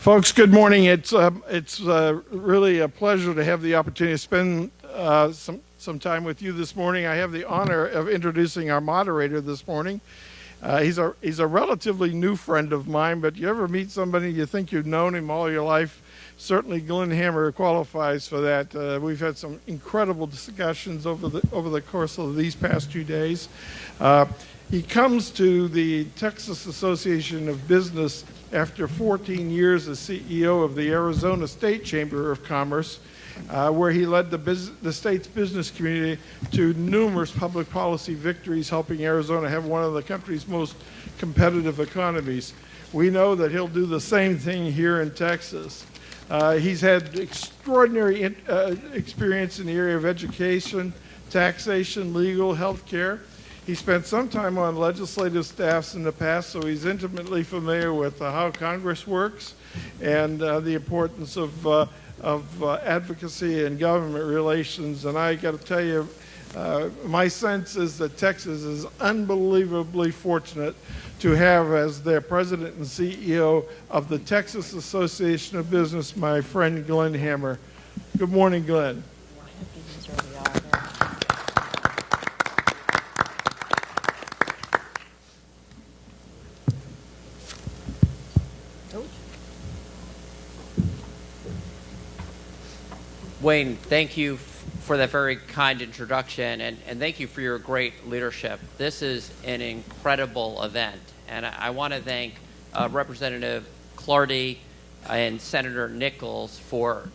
Folks, good morning. It's really a pleasure to have the opportunity to spend some time with you this morning. I have the honor of introducing our moderator this morning. He's a relatively new friend of mine, but you ever meet somebody you think you've known him all your life? Certainly Glenn Hammer qualifies for that. We've had some incredible discussions over the course of these past 2 days. He comes to the Texas Association of Business after 14 years as CEO of the Arizona State Chamber of Commerce, where he led the state's business community to numerous public policy victories, helping Arizona have one of the country's most competitive economies. We know that he'll do the same thing here in Texas. He's had extraordinary experience in the area of education, taxation, legal, health care. He spent some time on legislative staffs in the past, so he's intimately familiar with how Congress works and the importance of advocacy and government relations. And I got to tell you, my sense is that Texas is unbelievably fortunate to have as their president and CEO of the Texas Association of Business, my friend Glenn Hammer. Good morning, Glenn. Wayne, thank you for that very kind introduction, and thank you for your great leadership. This is an incredible event, and I want to thank Representative Clardy and Senator Nichols for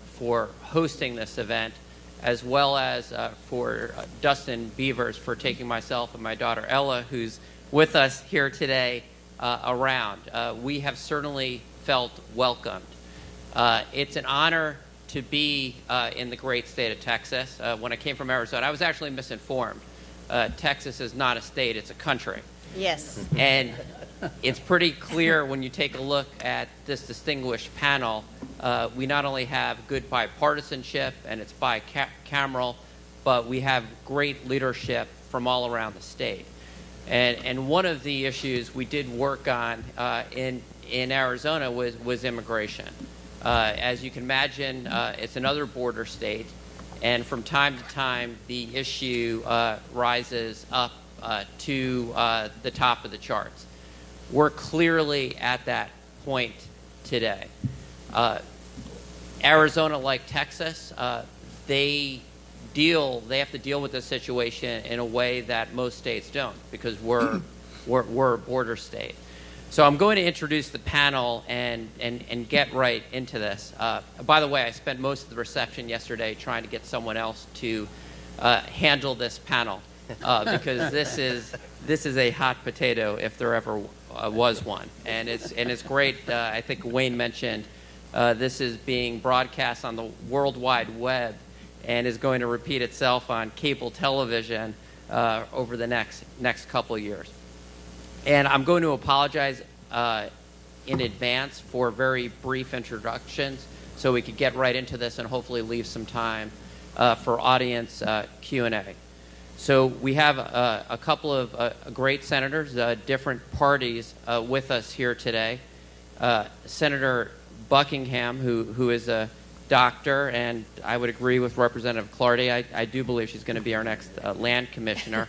hosting this event, as well as for Dustin Beavers for taking myself and my daughter Ella, who's with us here today, around. We have certainly felt welcomed. It's an honor to be in the great state of Texas. When I came from Arizona, I was actually misinformed. Texas is not a state, it's a country. Yes. And it's pretty clear when you take a look at this distinguished panel, we not only have good bipartisanship and it's bicameral, but we have great leadership from all around the state. And one of the issues we did work on in Arizona was immigration. As you can imagine, it's another border state, and from time to time, the issue rises up to the top of the charts. We're clearly at that point today. Arizona, like Texas, they have to deal with this situation in a way that most states don't, because we're a border state. So I'm going to introduce the panel and get right into this. By the way, I spent most of the reception yesterday trying to get someone else to handle this panel because this is a hot potato if there ever was one, and it's great. I think Wayne mentioned this is being broadcast on the World Wide Web and is going to repeat itself on cable television over the next couple of years. And I'm going to apologize in advance for very brief introductions so we could get right into this and hopefully leave some time for audience Q&A. So we have a couple of great senators, different parties with us here today. Senator Buckingham, who is a doctor, and I would agree with Representative Clardy. I do believe she's going to be our next land commissioner.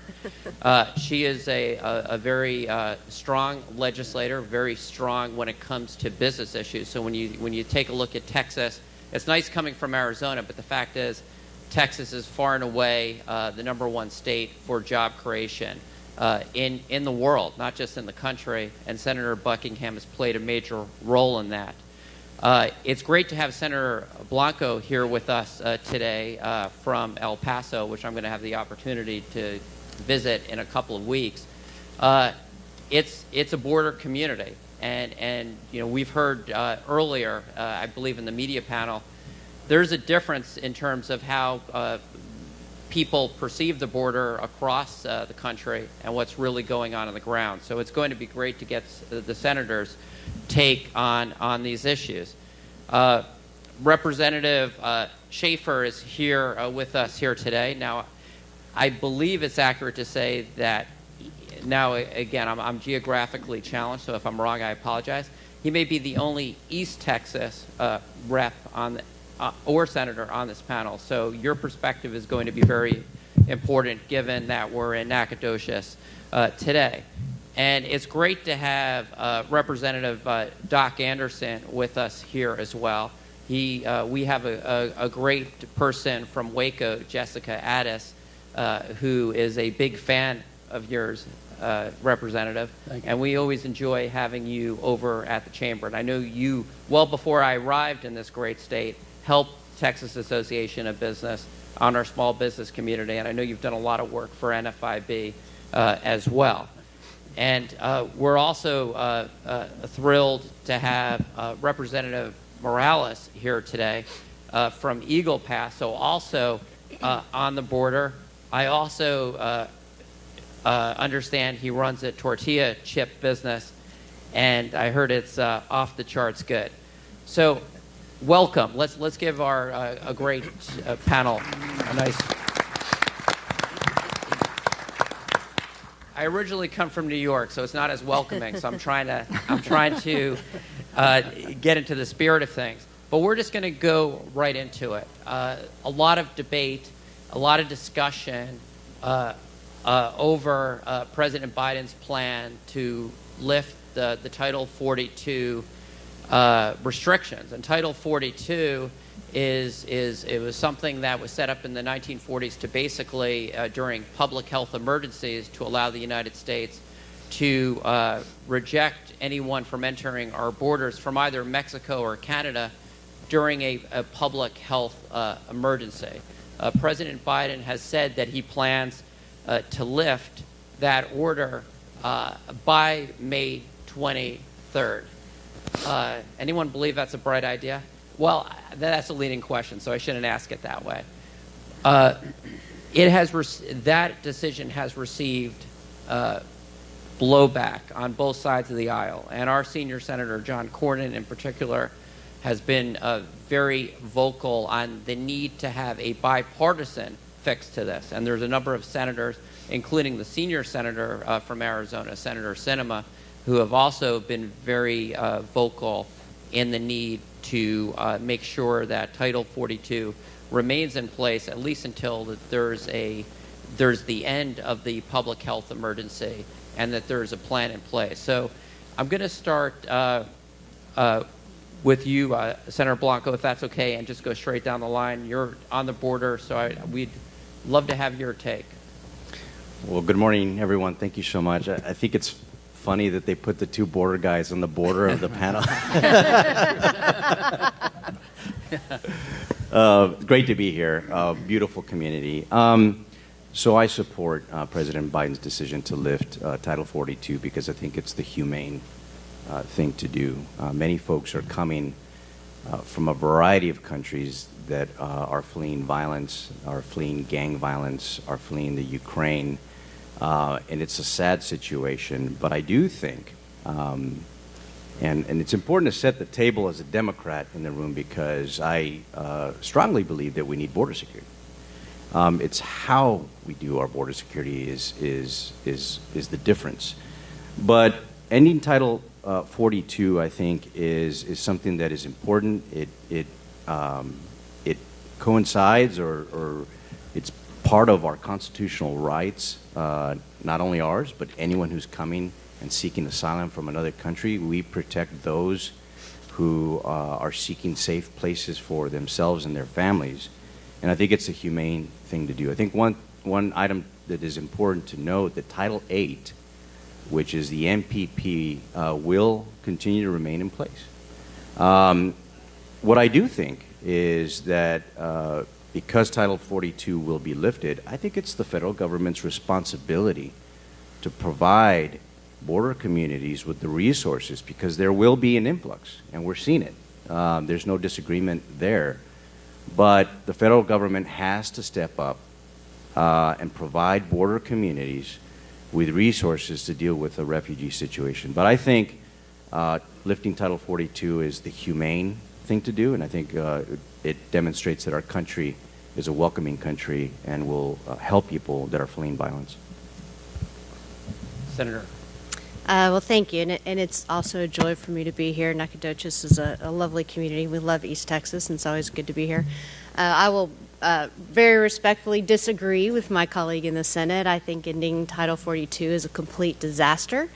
She is a very strong legislator, very strong when it comes to business issues. So when you take a look at Texas, it's nice coming from Arizona, but the fact is Texas is far and away the #1 state for job creation in the world, not just in the country, and Senator Buckingham has played a major role in that. It's great to have Senator Blanco here with us today from El Paso, which I'm going to have the opportunity to visit in a couple of weeks. It's a border community, and we've heard earlier, I believe in the media panel, there's a difference in terms of how people perceive the border across the country and what's really going on the ground. So it's going to be great to get the senators' take on these issues. Representative Schaefer is here with us here today. Now, I believe it's accurate to say that, now again, I'm geographically challenged, so if I'm wrong, I apologize. he may be the only East Texas rep on the, or senator on this panel. So your perspective is going to be very important given that we're in Nacogdoches today. And it's great to have Representative Doc Anderson with us here as well. We have a great person from Waco, Jessica Addis, who is a big fan of yours, Representative. Thank you. And we always enjoy having you over at the Chamber. And I know you, well before I arrived in this great state, helped Texas Association of Business on our small business community. And I know you've done a lot of work for NFIB as well. And we're also thrilled to have Representative Morales here today from Eagle Pass, so also on the border. I also understand he runs a tortilla chip business, and I heard it's off the charts good. So welcome. Let's give our a great panel a nice. I originally come from New York, so it's not as welcoming. So I'm trying to get into the spirit of things. But we're just going to go right into it. A lot of debate, a lot of discussion over President Biden's plan to lift the Title 42 restrictions. And Title 42 it was something that was set up in the 1940s to basically, during public health emergencies, to allow the United States to reject anyone from entering our borders from either Mexico or Canada during a public health emergency. President Biden has said that he plans to lift that order by May 23rd. Anyone believe that's a bright idea? Well, that's a leading question, so I shouldn't ask it that way. That decision has received blowback on both sides of the aisle, and our senior senator, John Cornyn in particular, has been very vocal on the need to have a bipartisan fix to this. And there's a number of senators, including the senior senator from Arizona, Senator Sinema, who have also been very vocal in the need to make sure that Title 42 remains in place at least until there's the end of the public health emergency and that there's a plan in place. So I'm going to start with you, Senator Blanco, if that's okay, and just go straight down the line. You're on the border, so we'd love to have your take. Well, good morning, everyone. Thank you so much. I think it's funny that they put the two border guys on the border of the panel. Great to be here. Beautiful community. So I support President Biden's decision to lift Title 42 because I think it's the humane thing to do. Many folks are coming from a variety of countries that are fleeing violence, are fleeing gang violence, are fleeing the Ukraine. And it's a sad situation, but I do think, and it's important to set the table as a Democrat in the room because I strongly believe that we need border security. It's how we do our border security is the difference. But ending Title 42, I think, is something that is important. It coincides or it's part of our constitutional rights, not only ours, but anyone who's coming and seeking asylum from another country. We protect those who are seeking safe places for themselves and their families. And I think it's a humane thing to do. I think one item that is important to note, that Title 8, which is the MPP, will continue to remain in place. What I do think is that because Title 42 will be lifted, I think it's the federal government's responsibility to provide border communities with the resources, because there will be an influx, and we're seeing it. There's no disagreement there. But the federal government has to step up and provide border communities with resources to deal with the refugee situation. But I think lifting Title 42 is the humane thing to do, and I think it demonstrates that our country is a welcoming country and will help people that are fleeing violence. Senator. Well, thank you, and it's also a joy for me to be here. Nacogdoches is a lovely community. We love East Texas, and it's always good to be here. I will very respectfully disagree with my colleague in the Senate. I think ending Title 42 is a complete disaster.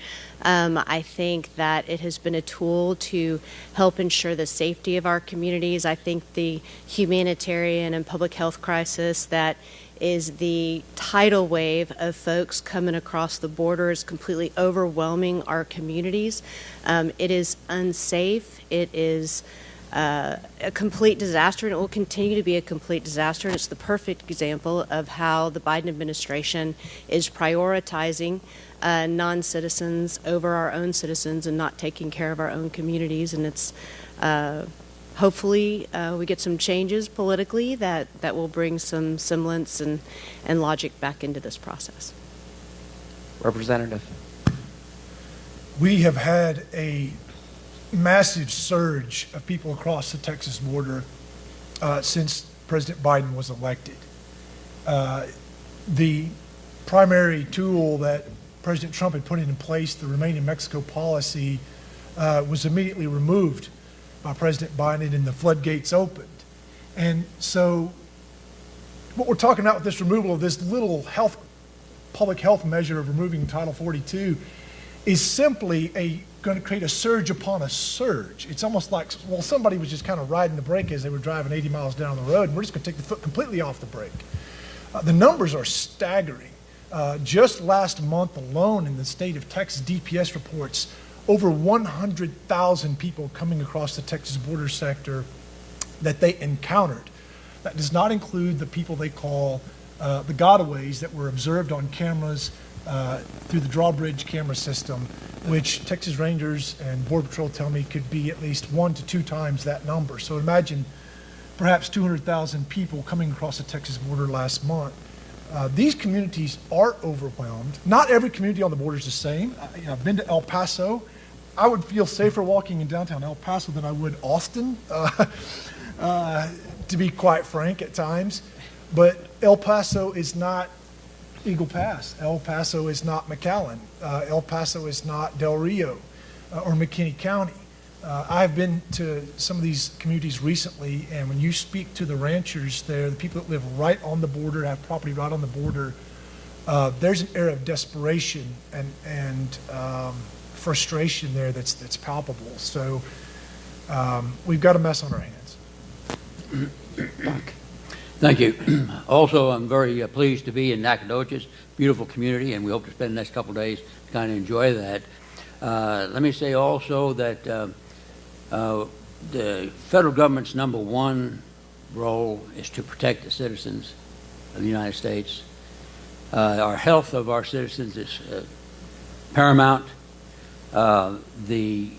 I think that it has been a tool to help ensure the safety of our communities. I think the humanitarian and public health crisis that is the tidal wave of folks coming across the border is completely overwhelming our communities. It is unsafe. It is a complete disaster, and it will continue to be a complete disaster. And it's the perfect example of how the Biden administration is prioritizing non-citizens over our own citizens and not taking care of our own communities. And it's hopefully we get some changes politically that will bring some semblance and logic back into this process. Representative. We have had a massive surge of people across the Texas border since President Biden was elected. The primary tool that President Trump had put in place, the Remain in Mexico policy, was immediately removed by President Biden and the floodgates opened. And so what we're talking about with this removal of this little public health measure of removing Title 42 is simply going to create a surge upon a surge. It's almost like, well, somebody was just kind of riding the brake as they were driving 80 miles down the road, and we're just going to take the foot completely off the brake. The numbers are staggering. Just last month alone in the state of Texas, DPS reports over 100,000 people coming across the Texas border sector that they encountered. That does not include the people they call the gotaways that were observed on cameras through the drawbridge camera system, which Texas Rangers and Border Patrol tell me could be at least 1 to 2 times that number. So imagine perhaps 200,000 people coming across the Texas border last month. These communities are overwhelmed. Not every community on the border is the same. I've been to El Paso. I would feel safer walking in downtown El Paso than I would Austin, to be quite frank at times. But El Paso is not Eagle Pass. El Paso is not McAllen. El Paso is not Del Rio or McKinney County. I've been to some of these communities recently, and when you speak to the ranchers there, the people that live right on the border, have property right on the border, there's an air of desperation and frustration there that's palpable. So we've got a mess on our hands. Thank you. Also, I'm very pleased to be in Nacogdoches, beautiful community, and we hope to spend the next couple of days to kind of enjoy that. Let me say also that the federal government's number one role is to protect the citizens of the United States. Our health of our citizens is paramount. The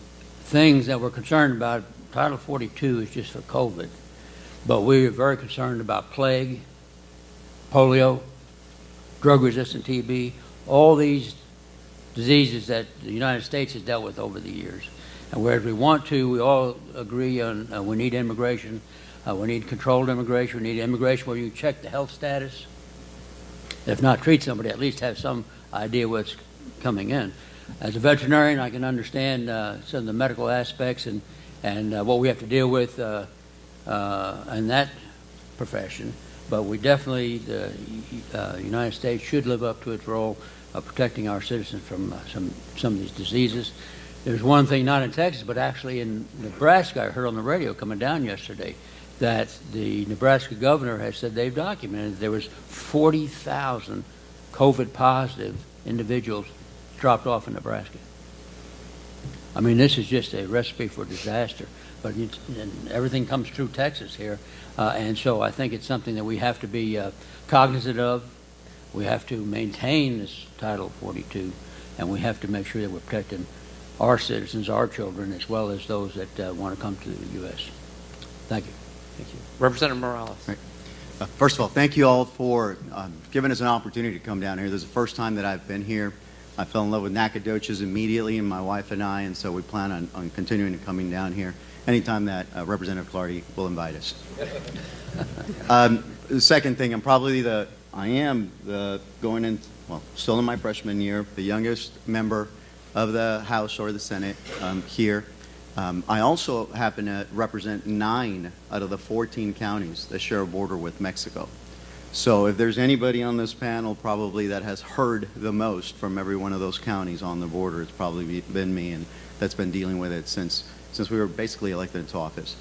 things that we're concerned about, Title 42 is just for COVID, but we are very concerned about plague, polio, drug-resistant TB, all these diseases that the United States has dealt with over the years. And whereas we all agree on we need immigration, we need controlled immigration, we need immigration where you check the health status. If not treat somebody, at least have some idea what's coming in. As a veterinarian, I can understand some of the medical aspects and what we have to deal with in that profession. But we definitely, the United States should live up to its role of protecting our citizens from some of these diseases. There's one thing, not in Texas, but actually in Nebraska, I heard on the radio coming down yesterday, that the Nebraska governor has said they've documented there was 40,000 COVID-positive individuals dropped off in Nebraska. I mean, this is just a recipe for disaster, but and everything comes through Texas here, and so I think it's something that we have to be cognizant of. We have to maintain this Title 42, and we have to make sure that we're protecting our citizens, our children, as well as those that want to come to the U.S. Thank you. Thank you. Representative Morales. Right. First of all, thank you all for giving us an opportunity to come down here. This is the first time that I've been here. I fell in love with Nacogdoches immediately, and my wife and I, and so we plan on continuing to coming down here anytime that Representative Clardy will invite us. The second thing, I am still in my freshman year, the youngest member of the House or the Senate here. I also happen to represent 9 out of the 14 counties that share a border with Mexico. So if there's anybody on this panel probably that has heard the most from every one of those counties on the border, it's probably been me, and that's been dealing with it since we were basically elected into office.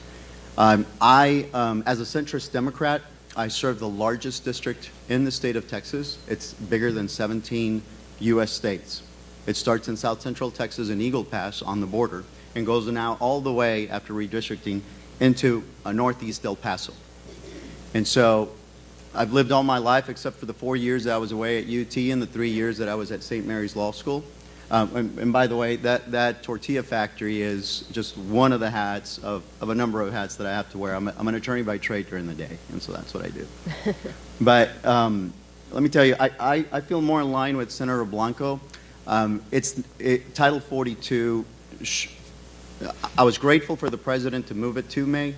As a centrist Democrat, I serve the largest district in the state of Texas. It's bigger than 17 U.S. states. It starts in South Central Texas in Eagle Pass on the border and goes now all the way, after redistricting, into northeast El Paso. And so I've lived all my life except for the 4 years that I was away at UT and the 3 years that I was at St. Mary's Law School. And by the way, that tortilla factory is just one of the hats of a number of hats that I have to wear. I'm an attorney by trade during the day, and so that's what I do. But let me tell you, I feel more in line with Senator Blanco. Title 42, I was grateful for the president to move it to May.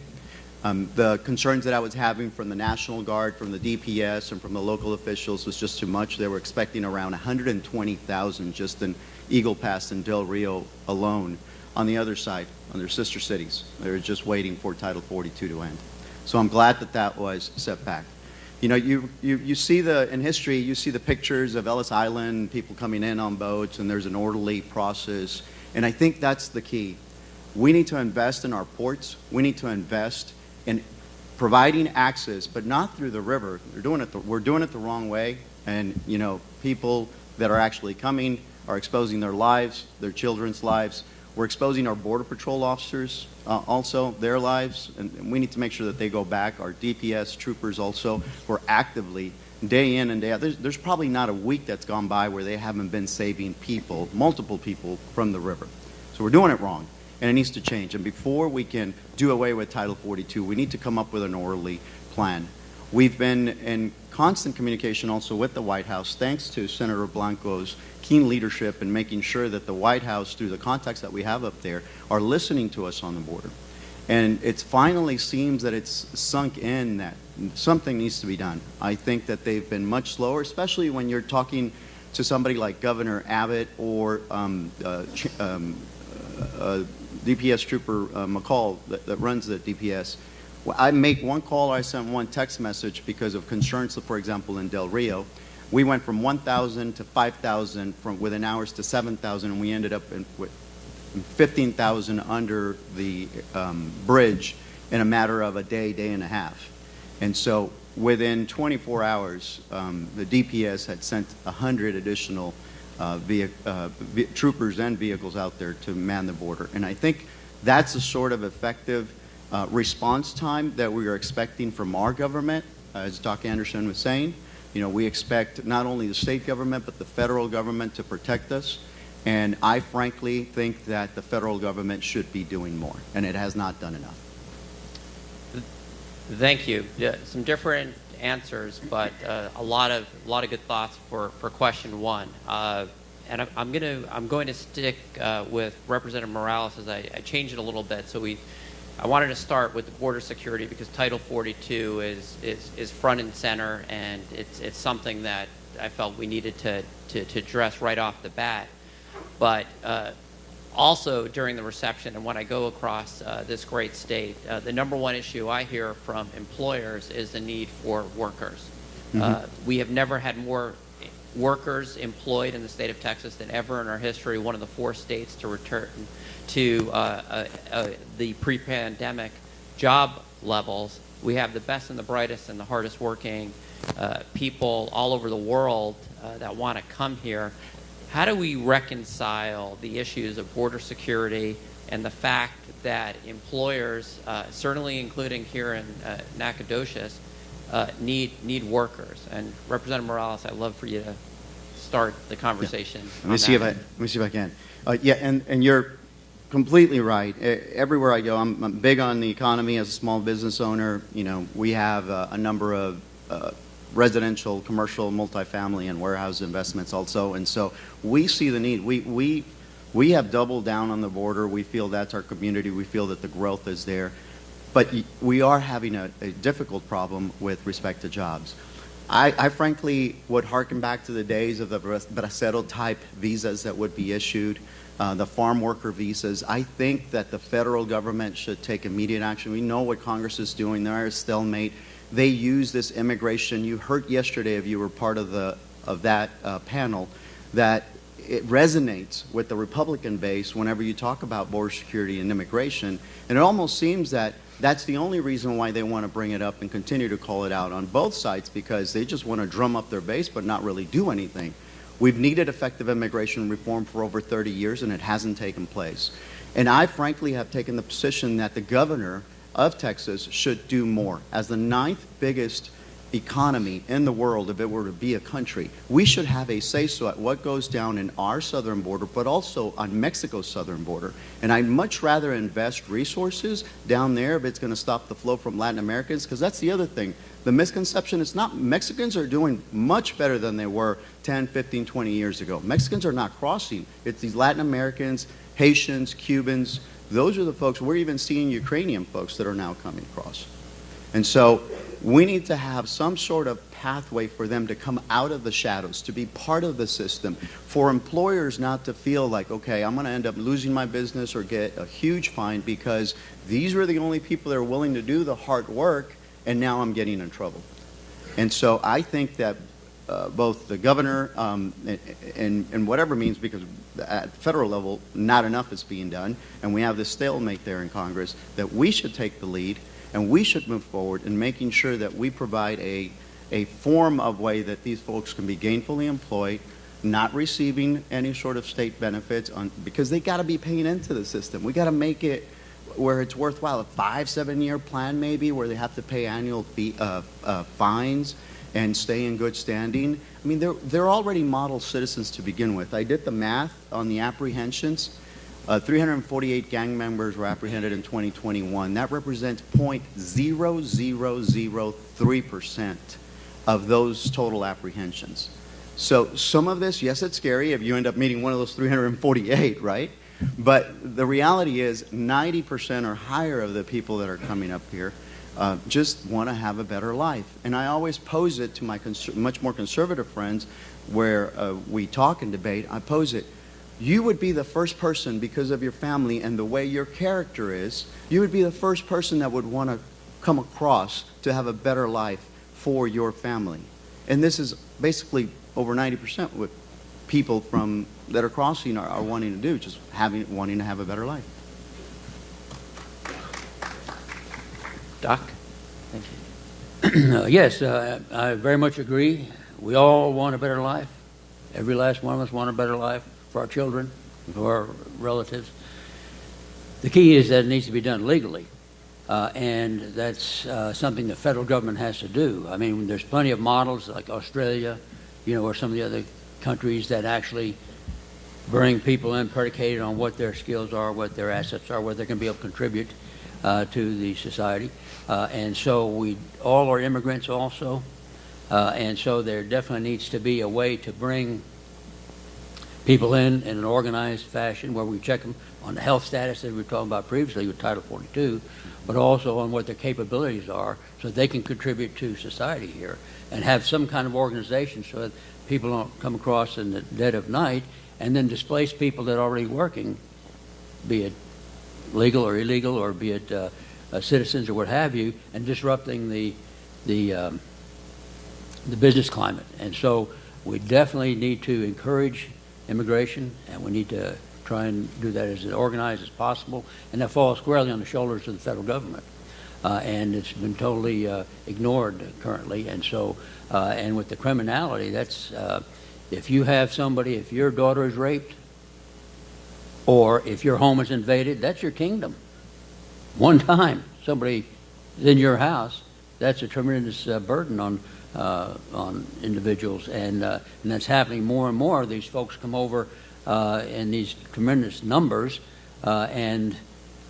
The concerns that I was having from the National Guard, from the DPS, and from the local officials was just too much. They were expecting around 120,000 just in Eagle Pass and Del Rio alone. On the other side, on their sister cities, they were just waiting for Title 42 to end. So I'm glad that that was set back. You know, you see in history, you see the pictures of Ellis Island, people coming in on boats, and there's an orderly process. And I think that's the key. We need to invest in our ports. We need to invest in providing access, but not through the river. We're doing it the wrong way, and you know, people that are actually coming are exposing their lives, their children's lives. We're exposing our Border Patrol officers also, their lives, and we need to make sure that they go back. Our DPS troopers also, who are actively, day in and day out. There's probably not a week that's gone by where they haven't been saving people, multiple people, from the river. So we're doing it wrong, and it needs to change. And before we can do away with Title 42, we need to come up with an orderly plan. We've been in constant communication also with the White House, thanks to Senator Blanco's keen leadership in making sure that the White House, through the contacts that we have up there, are listening to us on the border. And it finally seems that it's sunk in that something needs to be done. I think that they've been much slower, especially when you're talking to somebody like Governor Abbott or DPS Trooper McCall that runs the DPS. I make one call, I send one text message because of concerns, for example, in Del Rio. We went from 1,000 to 5,000 from within hours to 7,000, and we ended up with 15,000 under the bridge in a matter of a day, day and a half. And so within 24 hours, the DPS had sent 100 additional troopers and vehicles out there to man the border. And I think that's the sort of effective response time that we are expecting from our government. As Doc Anderson was saying, you know, we expect not only the state government but the federal government to protect us. And I frankly think that the federal government should be doing more, and it has not done enough. Thank you. Yeah, some different answers, but a lot of good thoughts for question one. And I'm going to stick with Representative Morales as I change it a little bit. So I wanted to start with the border security because Title 42 is front and center, and it's something that I felt we needed to address right off the bat. But also during the reception and when I go across this great state, the number one issue I hear from employers is the need for workers. Mm-hmm. We have never had more workers employed in the state of Texas than ever in our history, one of the 4 states to return to the pre-pandemic job levels. We have the best and the brightest and the hardest working people all over the world that want to come here. How do we reconcile the issues of border security and the fact that employers, certainly including here in Nacogdoches, need workers? And Representative Morales, I'd love for you to start the conversation. Yeah. Let me see if I can. Yeah, and you're completely right. Everywhere I go, I'm big on the economy as a small business owner. You know, we have a number of residential, commercial, multifamily, and warehouse investments also, and so we see the need. We have doubled down on the border. We feel that's our community. We feel that the growth is there, but we are having a difficult problem with respect to jobs. I frankly would harken back to the days of the Bracero-type visas that would be issued, the farm worker visas. I think that the federal government should take immediate action. We know what Congress is doing. They're a stalemate. They use this immigration. You heard yesterday, if you were part of that panel, that it resonates with the Republican base whenever you talk about border security and immigration. And it almost seems that that's the only reason why they want to bring it up and continue to call it out on both sides, because they just want to drum up their base but not really do anything. We've needed effective immigration reform for over 30 years, and it hasn't taken place. And I frankly have taken the position that the governor of Texas should do more. As the 9th biggest economy in the world, if it were to be a country, we should have a say-so at what goes down in our southern border, but also on Mexico's southern border. And I'd much rather invest resources down there if it's going to stop the flow from Latin Americans, because that's the other thing. The misconception is not Mexicans are doing much better than they were 10, 15, 20 years ago. Mexicans are not crossing. It's these Latin Americans, Haitians, Cubans. Those are the folks. We're even seeing Ukrainian folks that are now coming across. And so we need to have some sort of pathway for them to come out of the shadows, to be part of the system, for employers not to feel like, okay, I'm going to end up losing my business or get a huge fine because these were the only people that are willing to do the hard work, and now I'm getting in trouble. And so I think that both the governor and whatever means, because at the federal level, not enough is being done, and we have this stalemate there in Congress, that we should take the lead. And we should move forward in making sure that we provide a form of way that these folks can be gainfully employed, not receiving any sort of state benefits, because they got to be paying into the system. We got to make it where it's worthwhile. A 5-7 year plan maybe, where they have to pay annual fines and stay in good standing. I mean, they're already model citizens to begin with. I did the math on the apprehensions. 348 gang members were apprehended in 2021. That represents 0.0003% of those total apprehensions. So some of this, yes, it's scary if you end up meeting one of those 348, right? But the reality is 90% or higher of the people that are coming up here just want to have a better life. And I always pose it to my much more conservative friends where we talk and debate. I pose it. You would be the first person, because of your family and the way your character is, you would be the first person that would want to come across to have a better life for your family. And this is basically over 90% what people that are crossing are wanting to do, just wanting to have a better life. Doc? Thank you. Yes, I very much agree. We all want a better life. Every last one of us want a better life for our children, for our relatives. The key is that it needs to be done legally, and that's something the federal government has to do. I mean, there's plenty of models like Australia, or some of the other countries that actually bring people in predicated on what their skills are, what their assets are, what they're going to be able to contribute to the society. And so we all are immigrants also, and so there definitely needs to be a way to bring people in an organized fashion where we check them on the health status that we were talking about previously with Title 42, but also on what their capabilities are so that they can contribute to society here and have some kind of organization so that people don't come across in the dead of night and then displace people that are already working, be it legal or illegal, or be it citizens or what have you, and disrupting the business climate. And so we definitely need to encourage immigration, and we need to try and do that as organized as possible, and that falls squarely on the shoulders of the federal government. And it's been totally ignored currently. And so, and with the criminality, that's if you have somebody, if your daughter is raped, or if your home is invaded, that's your kingdom. One time somebody is in your house, that's a tremendous burden on individuals, and that's happening more and more. These folks come over in these tremendous numbers, and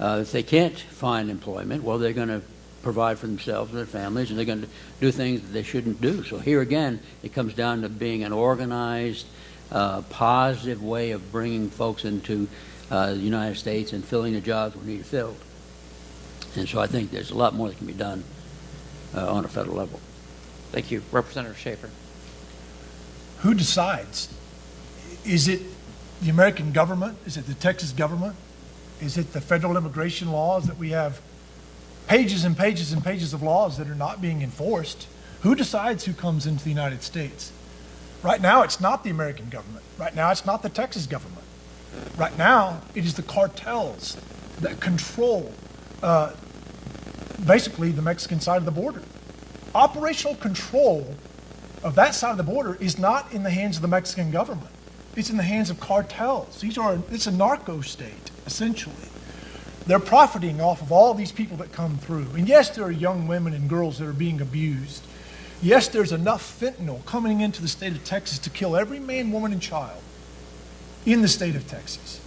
if they can't find employment, well, they're going to provide for themselves and their families, and they're going to do things that they shouldn't do. So here again, it comes down to being an organized, positive way of bringing folks into the United States and filling the jobs we need filled. And so I think there's a lot more that can be done on a federal level. Thank you. Representative Schaefer. Who decides? Is it the American government? Is it the Texas government? Is it the federal immigration laws that we have pages and pages and pages of laws that are not being enforced? Who decides who comes into the United States? Right now, it's not the American government. Right now, it's not the Texas government. Right now, it is the cartels that control basically the Mexican side of the border. Operational control of that side of the border is not in the hands of the Mexican government. It's in the hands of cartels. It's a narco state, essentially. They're profiting off of all these people that come through. And yes, there are young women and girls that are being abused. Yes, there's enough fentanyl coming into the state of Texas to kill every man, woman, and child in the state of Texas.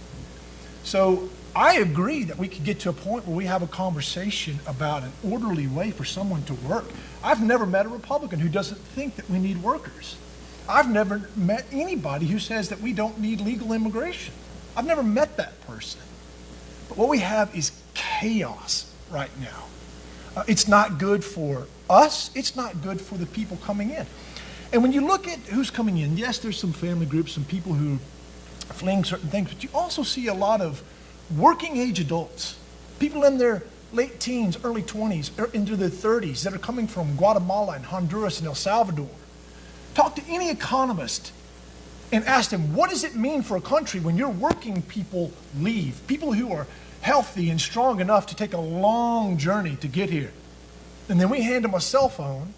So I agree that we could get to a point where we have a conversation about an orderly way for someone to work. I've never met a Republican who doesn't think that we need workers. I've never met anybody who says that we don't need legal immigration. I've never met that person. But what we have is chaos right now. It's not good for us. It's not good for the people coming in. And when you look at who's coming in, yes, there's some family groups, some people who are fleeing certain things, but you also see a lot of working age adults, people in their late teens, early 20s, or into their 30s that are coming from Guatemala and Honduras and El Salvador. Talk to any economist and ask them, what does it mean for a country when your working people leave? People who are healthy and strong enough to take a long journey to get here. And then we hand them a cell phone.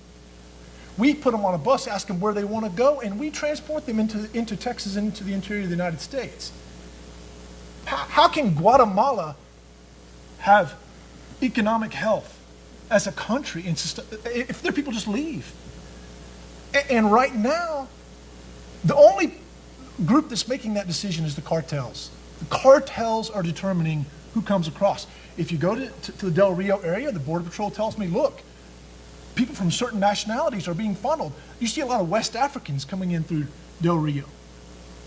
We put them on a bus, ask them where they want to go, and we transport them into Texas and into the interior of the United States. How can Guatemala have economic health as a country if their people just leave? And right now, the only group that's making that decision is the cartels. The cartels are determining who comes across. If you go to the Del Rio area, the Border Patrol tells me, look, people from certain nationalities are being funneled. You see a lot of West Africans coming in through Del Rio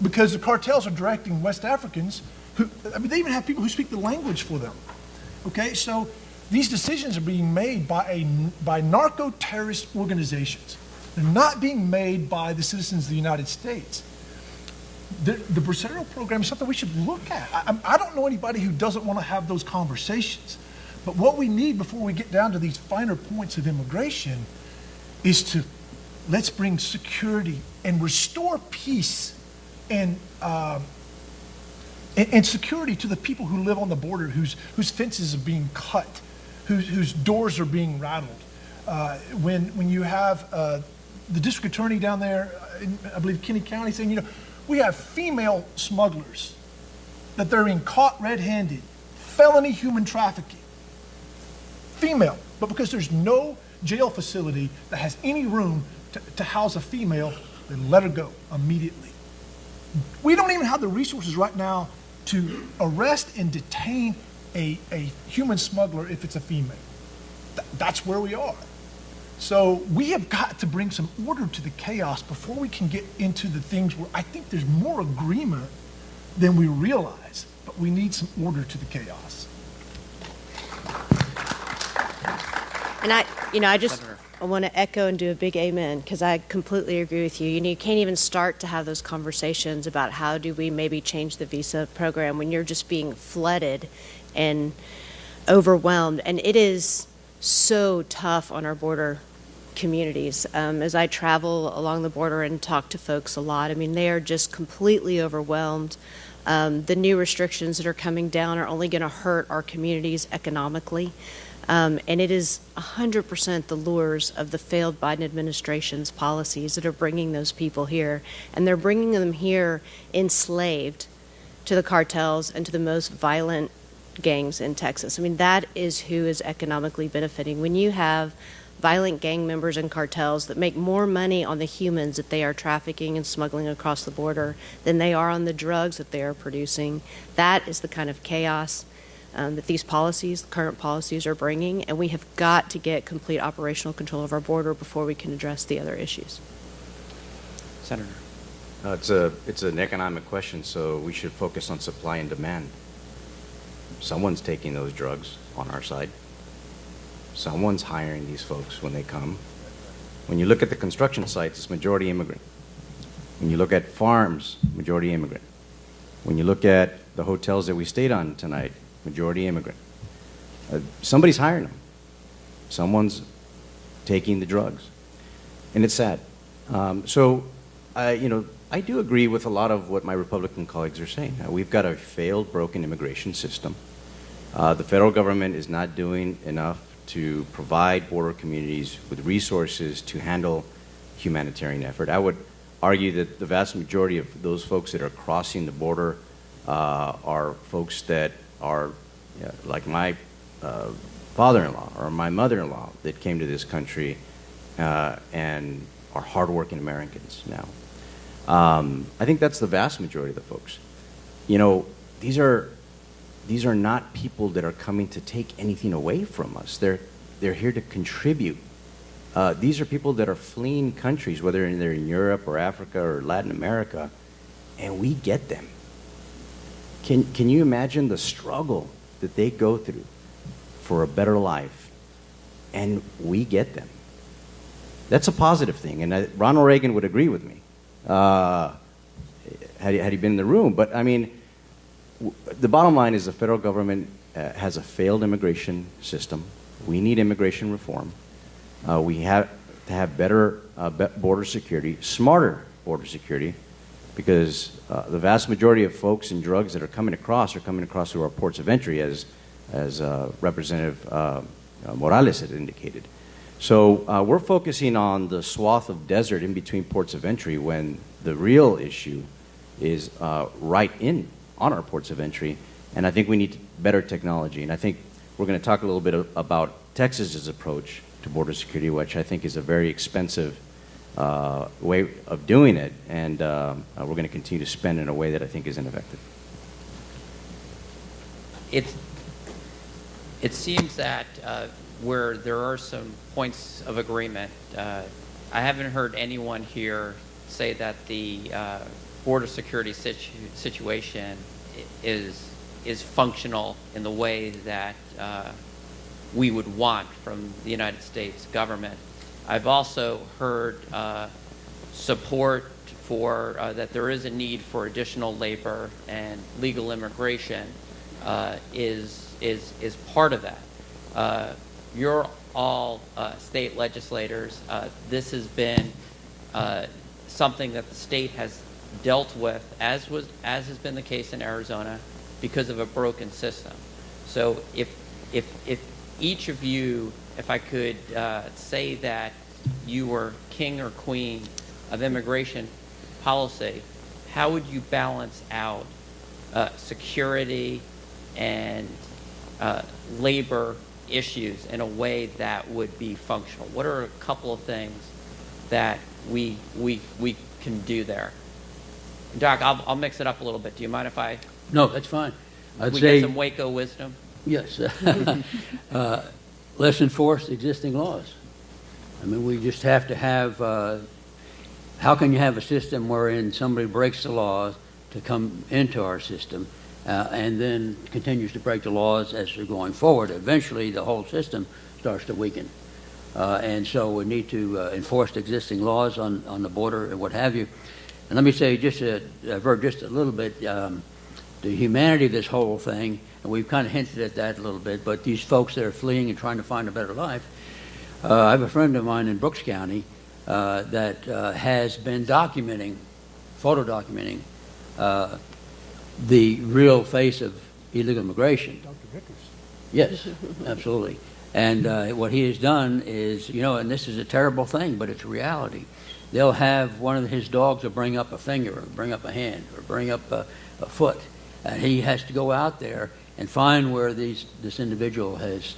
because the cartels are directing West Africans they even have people who speak the language for them. Okay, so these decisions are being made by narco-terrorist organizations. They're not being made by the citizens of the United States. The Bracero program is something we should look at. I don't know anybody who doesn't want to have those conversations. But what we need before we get down to these finer points of immigration is let's bring security and restore peace and security to the people who live on the border, whose fences are being cut, whose doors are being rattled. When you have the district attorney down there, in, I believe, Kinney County, saying, we have female smugglers, that they're being caught red-handed, felony human trafficking. Female, but because there's no jail facility that has any room to house a female, they let her go immediately. We don't even have the resources right now to arrest and detain a human smuggler if it's a female. That's where we are. So we have got to bring some order to the chaos before we can get into the things where I think there's more agreement than we realize, but we need some order to the chaos. And I want to echo and do a big amen, because I completely agree with you. You can't even start to have those conversations about how do we maybe change the visa program when you're just being flooded and overwhelmed. And it is so tough on our border communities. As I travel along the border and talk to folks a lot, I mean, they are just completely overwhelmed. The new restrictions that are coming down are only going to hurt our communities economically. And it is 100% the lures of the failed Biden administration's policies that are bringing those people here. And they're bringing them here enslaved to the cartels and to the most violent gangs in Texas. I mean, that is who is economically benefiting. When you have violent gang members and cartels that make more money on the humans that they are trafficking and smuggling across the border than they are on the drugs that they are producing, that is the kind of chaos that these policies, current policies, are bringing, and we have got to get complete operational control of our border before we can address the other issues. Senator. It's an economic question, so we should focus on supply and demand. Someone's taking those drugs on our side. Someone's hiring these folks when they come. When you look at the construction sites, it's majority immigrant. When you look at farms, majority immigrant. When you look at the hotels that we stayed on tonight, majority immigrant. Somebody's hiring them. Someone's taking the drugs. And it's sad. I do agree with a lot of what my Republican colleagues are saying. We've got a failed, broken immigration system. The federal government is not doing enough to provide border communities with resources to handle humanitarian effort. I would argue that the vast majority of those folks that are crossing the border are folks that are like my father-in-law or my mother-in-law that came to this country and are hardworking Americans now. I think that's the vast majority of the folks. You know, these are not people that are coming to take anything away from us. They're here to contribute. These are people that are fleeing countries, whether they're in Europe or Africa or Latin America, and we get them. Can you imagine the struggle that they go through for a better life, and we get them? That's a positive thing, and Ronald Reagan would agree with me had he been in the room. But I mean, the bottom line is the federal government has a failed immigration system. We need immigration reform. We have to have better border security, smarter border security, because the vast majority of folks and drugs that are coming across through our ports of entry, as Representative Morales had indicated. So we're focusing on the swath of desert in between ports of entry when the real issue is right on our ports of entry, and I think we need better technology. And I think we're going to talk a little bit about Texas's approach to border security, which I think is a very expensive way of doing it, and we're going to continue to spend in a way that I think is ineffective. It seems that where there are some points of agreement, I haven't heard anyone here say that the border security situation is functional in the way that we would want from the United States government. I've also heard support for that there is a need for additional labor, and legal immigration is part of that. You're all state legislators. This has been something that the state has dealt with, as has been the case in Arizona, because of a broken system. So if each of you, if I could say that you were king or queen of immigration policy, how would you balance out security and labor issues in a way that would be functional? What are a couple of things that we can do there? Doc, I'll mix it up a little bit. Do you mind if I? No, that's fine. I'd we say get some Waco wisdom. yes. Let's enforce existing laws. I mean, we just have to have. How can you have a system wherein somebody breaks the laws to come into our system, and then continues to break the laws as they're going forward? Eventually, the whole system starts to weaken, and so we need to enforce existing laws on the border and what have you. And let me say, just to divert just a little bit, the humanity of this whole thing, and we've kind of hinted at that a little bit, but these folks that are fleeing and trying to find a better life. I have a friend of mine in Brooks County that has been photo documenting the real face of illegal immigration. Dr. Vickers. Yes, absolutely. And what he has done is, and this is a terrible thing, but it's a reality. They'll have one of his dogs will bring up a finger, or bring up a hand, or bring up a foot, and he has to go out there and find where this individual has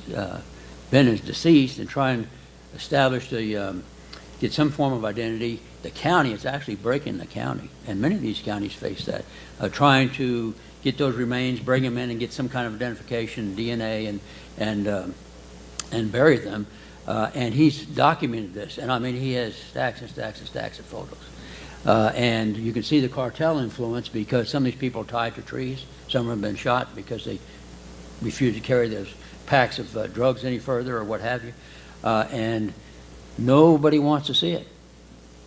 been as deceased and try and establish get some form of identity. The county is actually breaking the county, and many of these counties face that, trying to get those remains, bring them in, and get some kind of identification, DNA, and bury them. And he's documented this, and I mean, he has stacks and stacks and stacks of photos. And you can see the cartel influence, because some of these people are tied to trees. Some have been shot because they refuse to carry those packs of drugs any further, or what have you. And Nobody wants to see it.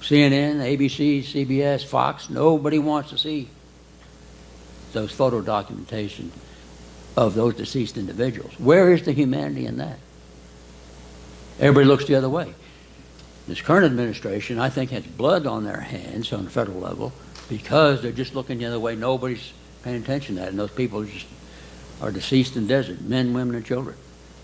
CNN, ABC, CBS, Fox, nobody wants to see those photo documentation of those deceased individuals. Where is the humanity in that? Everybody looks the other way. This current administration, I think, has blood on their hands on the federal level because they're just looking the other way. Nobody's paying attention to that, and those people just are deceased in the desert, men, women, and children.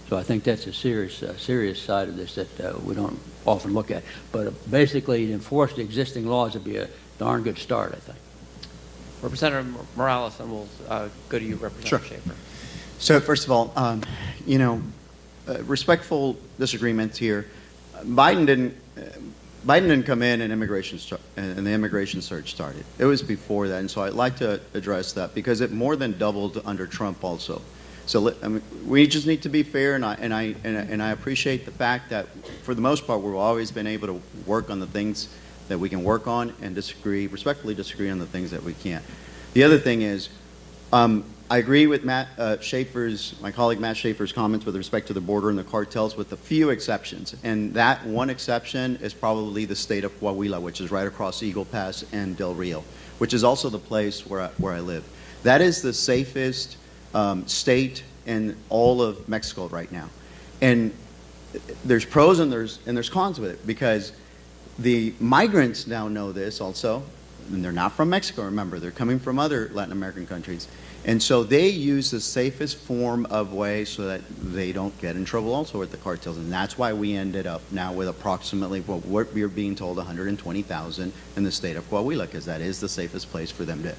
So I think that's a serious side of this that we don't often look at. But basically, to enforce the existing laws would be a darn good start, I think. Representative Morales, and we'll go to you, Representative Schaefer. So first of all, respectful disagreements here. Biden didn't come in and the immigration surge started. It was before that, and so I'd like to address that because it more than doubled under Trump also. So we just need to be fair, and I appreciate the fact that for the most part we've always been able to work on the things that we can work on and respectfully disagree on the things that we can't. The other thing is, I agree with my colleague Matt Schaefer's comments with respect to the border and the cartels, with a few exceptions. And that one exception is probably the state of Coahuila, which is right across Eagle Pass and Del Rio, which is also the place where I live. That is the safest state in all of Mexico right now. And there's pros and there's cons with it, because the migrants now know this also, and they're not from Mexico, remember, they're coming from other Latin American countries. And so they use the safest form of way so that they don't get in trouble also with the cartels. And that's why we ended up now with approximately what we're being told 120,000 in the state of Coahuila, because that is the safest place for them to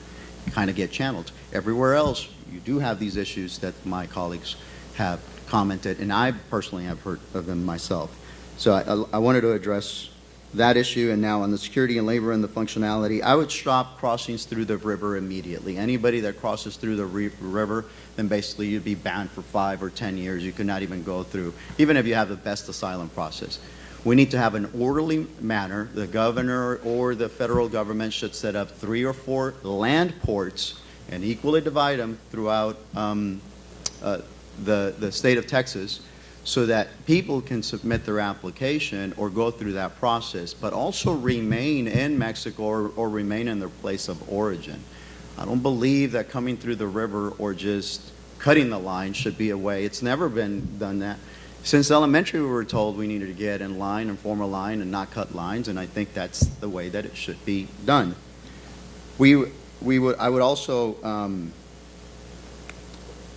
kind of get channeled. Everywhere else, you do have these issues that my colleagues have commented, and I personally have heard of them myself. So I wanted to address that issue. And now on the security and labor and the functionality, I would stop crossings through the river immediately. Anybody that crosses through the river, then basically you'd be banned for 5 or 10 years. You could not even go through, even if you have the best asylum process. We need to have an orderly manner. The governor or the federal government should set up 3 or 4 land ports and equally divide them throughout the state of Texas, so that people can submit their application or go through that process, but also remain in Mexico or remain in their place of origin. I don't believe that coming through the river or just cutting the line should be a way. It's never been done that. Since elementary, we were told we needed to get in line and form a line and not cut lines, and I think that's the way that it should be done. I would also,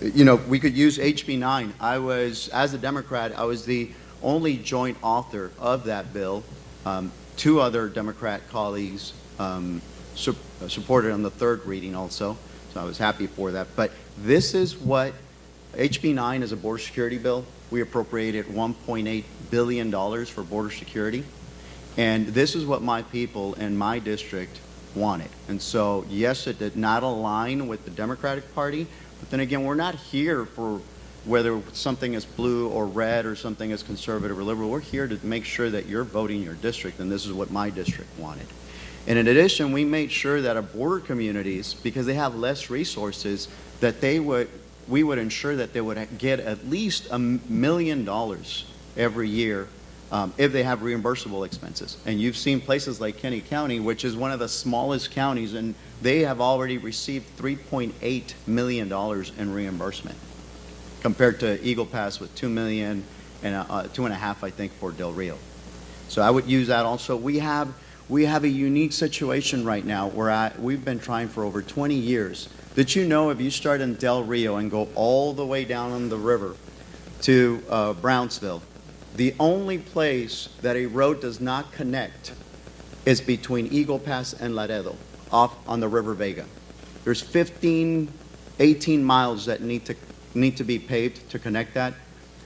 we could use HB 9. As a Democrat, I was the only joint author of that bill. 2 other Democrat colleagues supported on the 3rd reading also, so I was happy for that. But this is what HB 9 is: a border security bill. We appropriated $1.8 billion for border security, and this is what my people in my district wanted. And so, yes, it did not align with the Democratic Party. But then again, we're not here for whether something is blue or red or something is conservative or liberal. We're here to make sure that you're voting your district, and this is what my district wanted. And in addition, we made sure that our border communities, because they have less resources, that we would ensure that they would get at least $1 million every year if they have reimbursable expenses. And you've seen places like Kenny County, which is one of the smallest counties, and they have already received $3.8 million in reimbursement, compared to Eagle Pass with $2 million and $2.5 million, I think, for Del Rio. So I would use that also. We have a unique situation right now where we've been trying for over 20 years. Did you know if you start in Del Rio and go all the way down on the river to Brownsville, the only place that a road does not connect is between Eagle Pass and Laredo, off on the River Vega. There's 18 miles that need to be paved to connect that.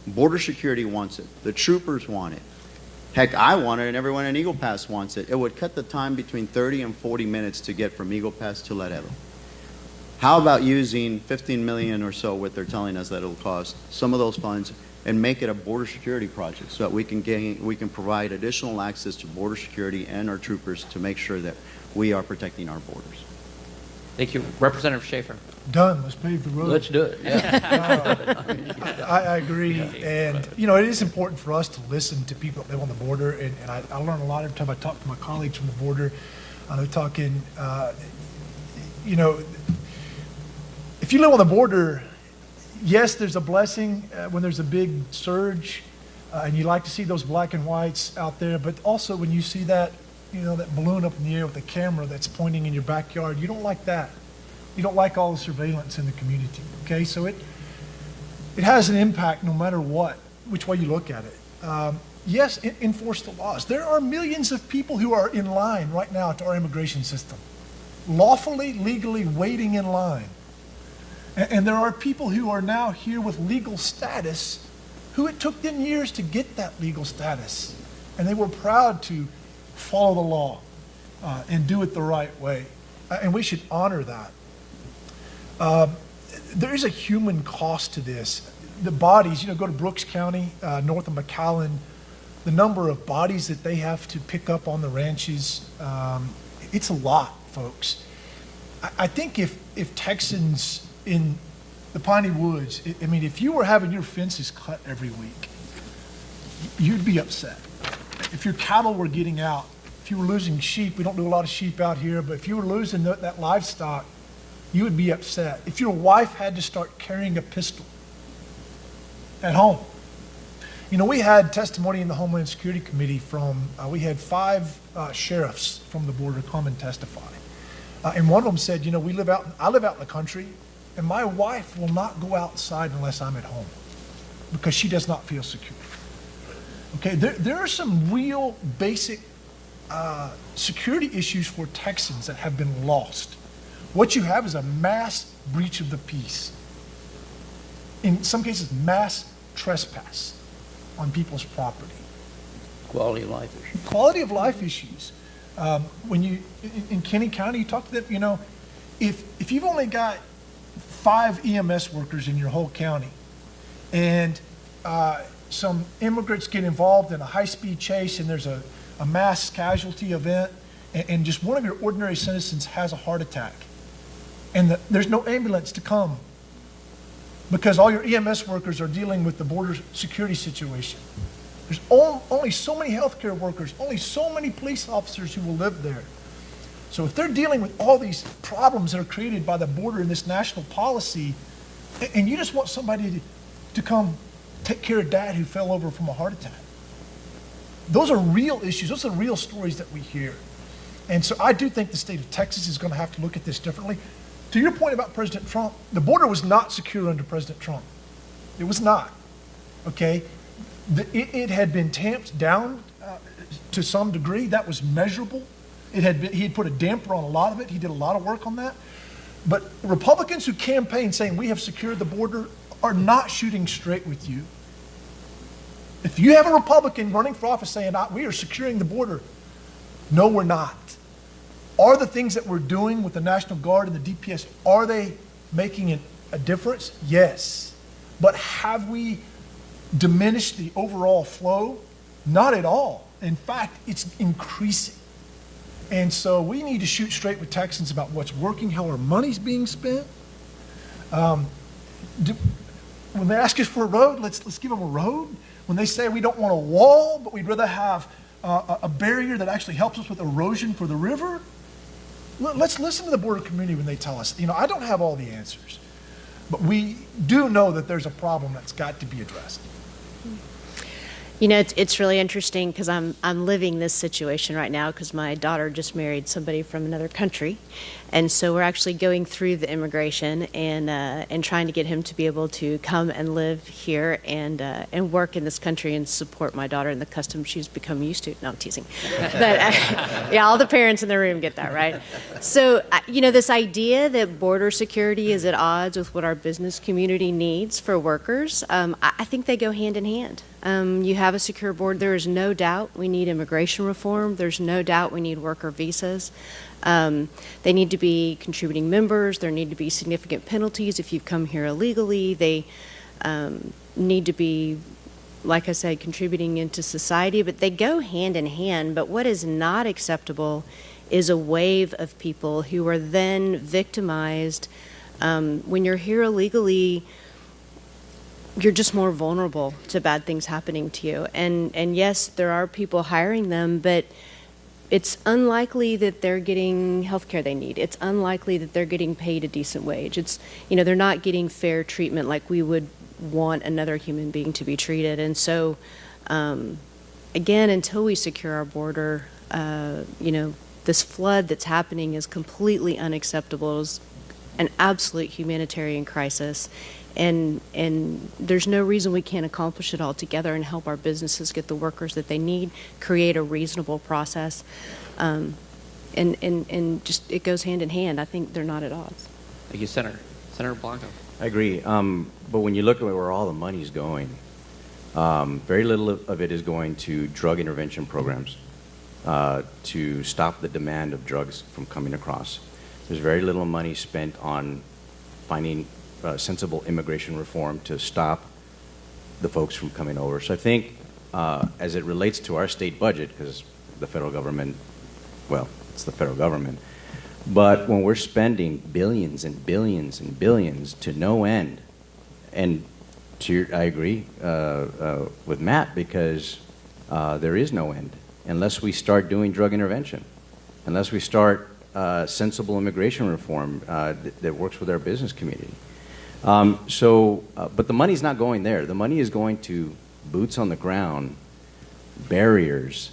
Border security wants it. The troopers want it. Heck, I want it, and everyone in Eagle Pass wants it. It would cut the time between 30 and 40 minutes to get from Eagle Pass to Laredo. How about using $15 million or so, what they're telling us that it'll cost, some of those funds, and make it a border security project so that we can provide additional access to border security and our troopers to make sure that we are protecting our borders. Thank you. Representative Schaefer. Done. Let's pave the road. Let's do it. Yeah. I agree. And, you know, it is important for us to listen to people that live on the border. And I learn a lot every time I talk to my colleagues from the border. They're talking, you know, if you live on the border, yes, there's a blessing when there's a big surge, and you like to see those black and whites out there. But also when you see that, you know, that balloon up in the air with a camera that's pointing in your backyard, you don't like that. You don't like all the surveillance in the community, okay? So it has an impact no matter what, which way you look at it. Yes, enforce the laws. There are millions of people who are in line right now to our immigration system, lawfully, legally waiting in line. And there are people who are now here with legal status who it took them years to get that legal status. And they were proud to follow the law and do it the right way. And we should honor that. There is a human cost to this. The bodies, you know, go to Brooks County, north of McAllen, the number of bodies that they have to pick up on the ranches, it's a lot, folks. I think if Texans in the Piney Woods, I mean, if you were having your fences cut every week, you'd be upset. If your cattle were getting out, if you were losing sheep, we don't do a lot of sheep out here, but if you were losing that livestock, you would be upset. If your wife had to start carrying a pistol at home. You know, we had testimony in the Homeland Security Committee from, we had 5 sheriffs from the border come and testify. And one of them said, you know, I live out in the country, and my wife will not go outside unless I'm at home because she does not feel secure. Okay, there are some real basic security issues for Texans that have been lost. What you have is a mass breach of the peace. In some cases, mass trespass on people's property. Quality of life issue. Quality of life issues. When you, in Kenny County, you talk to them, you know, if you've only got 5 EMS workers in your whole county, and some immigrants get involved in a high-speed chase, and there's a mass casualty event, and just one of your ordinary citizens has a heart attack, and there's no ambulance to come because all your EMS workers are dealing with the border security situation. There's only so many healthcare workers, only so many police officers who will live there. So if they're dealing with all these problems that are created by the border and this national policy, and you just want somebody to come take care of dad who fell over from a heart attack. Those are real issues. Those are real stories that we hear. And so I do think the state of Texas is going to have to look at this differently. To your point about President Trump, the border was not secure under President Trump. It was not, okay? It had been tamped down to some degree. That was measurable. He had put a damper on a lot of it. He did a lot of work on that. But Republicans who campaign saying we have secured the border are not shooting straight with you. If you have a Republican running for office saying we are securing the border, no, we're not. Are the things that we're doing with the National Guard and the DPS, are they making a difference? Yes. But have we diminished the overall flow? Not at all. In fact, it's increasing. And so we need to shoot straight with Texans about what's working, how our money's being spent. When they ask us for a road, let's give them a road. When they say we don't want a wall, but we'd rather have a barrier that actually helps us with erosion for the river, let's listen to the border community when they tell us. You know, I don't have all the answers, but we do know that there's a problem that's got to be addressed. You know, it's really interesting because I'm living this situation right now because my daughter just married somebody from another country, and so we're actually going through the immigration and trying to get him to be able to come and live here and work in this country and support my daughter in the customs she's become used to. No, I'm teasing, but yeah, all the parents in the room get that, right? So you know, this idea that border security is at odds with what our business community needs for workers, I think they go hand in hand. You have a secure border. There is no doubt we need immigration reform. There's no doubt we need worker visas. They need to be contributing members. There need to be significant penalties if you've come here illegally. They need to be, like I said, contributing into society. But they go hand in hand. But what is not acceptable is a wave of people who are then victimized. When you're here illegally, you're just more vulnerable to bad things happening to you. And yes, there are people hiring them, but it's unlikely that they're getting health care they need. It's unlikely that they're getting paid a decent wage. It's, they're not getting fair treatment like we would want another human being to be treated. And so, again, until we secure our border, this flood that's happening is completely unacceptable. It's an absolute humanitarian crisis. And there's no reason we can't accomplish it all together and help our businesses get the workers that they need, create a reasonable process, and just it goes hand in hand. I think they're not at odds. Thank you, Senator Blanco. I agree. But when you look at where all the money is going, very little of it is going to drug intervention programs to stop the demand of drugs from coming across. There's very little money spent on finding sensible immigration reform to stop the folks from coming over. So I think as it relates to our state budget, because the federal government, well, it's the federal government, but when we're spending billions and billions and billions to no end, and I agree with Matt, because there is no end unless we start doing drug intervention, unless we start sensible immigration reform that works with our business community. But the money's not going there. The money is going to boots on the ground, barriers.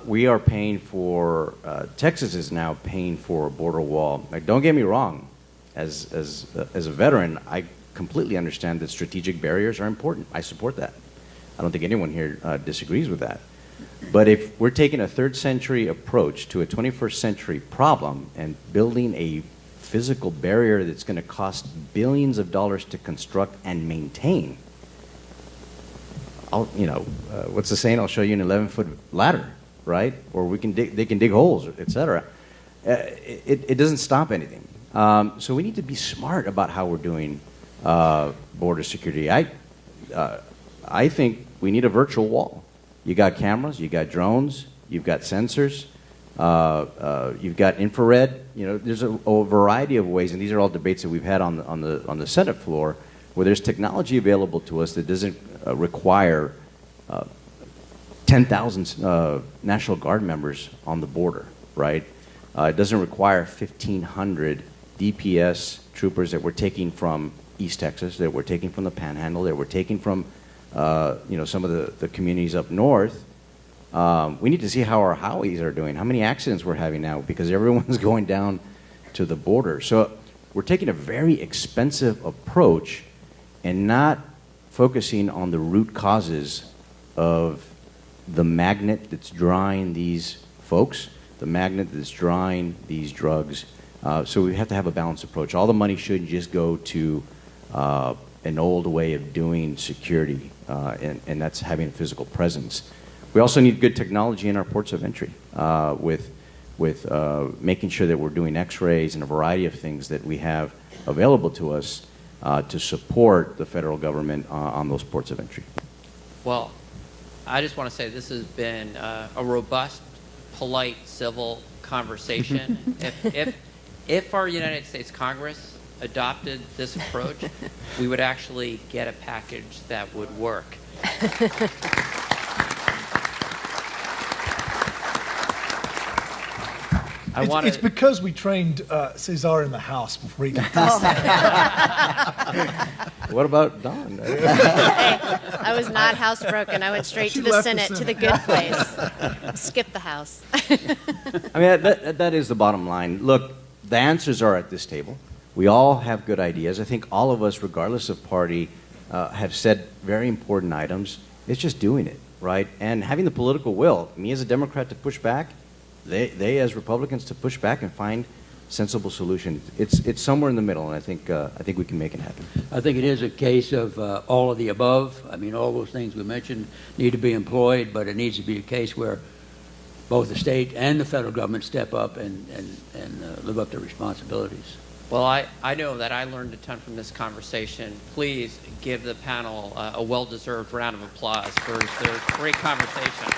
We are paying for, Texas is now paying for a border wall. Like, don't get me wrong, as a veteran, I completely understand that strategic barriers are important. I support that. I don't think anyone here disagrees with that. But if we're taking a third century approach to a 21st century problem and building a physical barrier that's going to cost billions of dollars to construct and maintain, what's the saying? I'll show you an 11-foot ladder, right? Or they can dig holes, etc. It doesn't stop anything. So we need to be smart about how we're doing border security. I think we need a virtual wall. You got cameras, you got drones, you've got sensors, you've got infrared. There's a variety of ways, and these are all debates that we've had on the Senate floor, where there's technology available to us that doesn't require 10,000 National Guard members on the border, right? It doesn't require 1,500 DPS troopers that we're taking from East Texas, that we're taking from the Panhandle, that we're taking from some of the communities up north. We need to see how our Howies are doing, how many accidents we're having now, because everyone's going down to the border. So we're taking a very expensive approach and not focusing on the root causes of the magnet that's drawing these folks, the magnet that's drawing these drugs. So we have to have a balanced approach. All the money shouldn't just go to an old way of doing security, and that's having a physical presence. We also need good technology in our ports of entry, with making sure that we're doing X-rays and a variety of things that we have available to us to support the federal government on those ports of entry. Well, I just want to say this has been a robust, polite, civil conversation. If our United States Congress adopted this approach, we would actually get a package that would work. It's because we trained Cesar in the House before he got this. What about Don? Hey, I was not housebroken. I went straight to the Senate, to the good place. Skip the House. I mean, that is the bottom line. Look, the answers are at this table. We all have good ideas. I think all of us, regardless of party, have said very important items. It's just doing it, right? And having the political will. Me as a Democrat to push back, they as Republicans to push back and find sensible solutions. It's somewhere in the middle, and I think we can make it happen. I think it is a case of all of the above. I mean, all those things we mentioned need to be employed, but it needs to be a case where both the state and the federal government step up and live up to their responsibilities. Well, I know that I learned a ton from this conversation. Please give the panel a well-deserved round of applause for their great conversation.